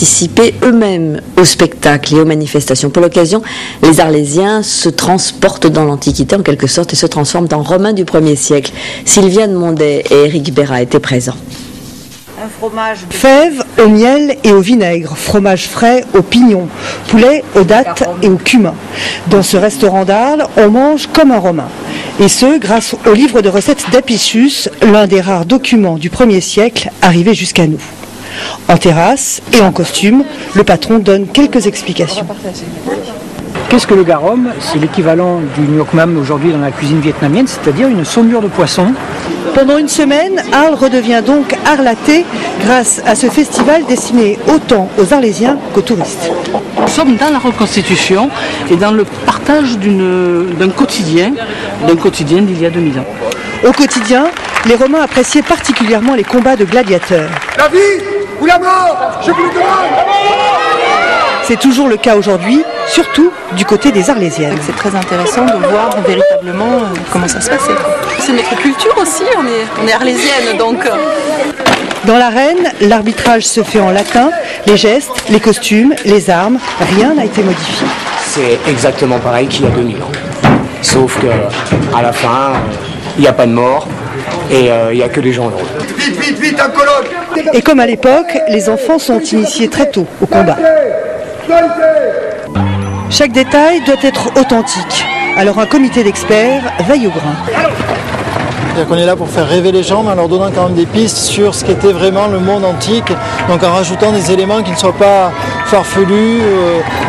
participer eux-mêmes au spectacle et aux manifestations. Pour l'occasion, les Arlésiens se transportent dans l'Antiquité en quelque sorte et se transforment en Romains du 1er siècle. Sylviane Mondet et Éric Béra étaient présents. Fèves au miel et au vinaigre, fromage frais au pignon, poulet aux dattes et au cumin. Dans ce restaurant d'Arles, on mange comme un Romain. Et ce, grâce au livre de recettes d'Apicius, l'un des rares documents du 1er siècle arrivé jusqu'à nous. En terrasse et en costume, le patron donne quelques explications. Qu'est-ce que le garum? C'est l'équivalent du nuoc mam aujourd'hui dans la cuisine vietnamienne, c'est-à-dire une saumure de poisson. Pendant une semaine, Arles redevient donc arlaté grâce à ce festival destiné autant aux Arlésiens qu'aux touristes. Nous sommes dans la reconstitution et dans le partage d'un quotidien d'il y a 2000 ans. Au quotidien, les Romains appréciaient particulièrement les combats de gladiateurs. La vie ou la mort, je vous le demande. C'est toujours le cas aujourd'hui, surtout du côté des Arlésiennes. C'est très intéressant de voir véritablement comment ça se passait. C'est notre culture aussi, on est arlésienne donc. Dans l'arène, l'arbitrage se fait en latin, les gestes, les costumes, les armes, rien n'a été modifié. C'est exactement pareil qu'il y a 2000 ans. Sauf qu'à la fin, il n'y a pas de mort et il n'y a que des gens heureux. Vite, vite, vite, en colonne. Et comme à l'époque, les enfants sont initiés très tôt au combat. Chaque détail doit être authentique. Alors un comité d'experts veille au grain. C'est-à-dire qu'on est là pour faire rêver les gens, mais en leur donnant quand même des pistes sur ce qu'était vraiment le monde antique, donc en rajoutant des éléments qui ne soient pas farfelus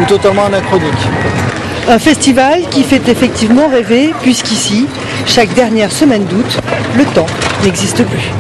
ou totalement anachroniques. Un festival qui fait effectivement rêver, puisqu'ici, chaque dernière semaine d'août, le temps n'existe plus.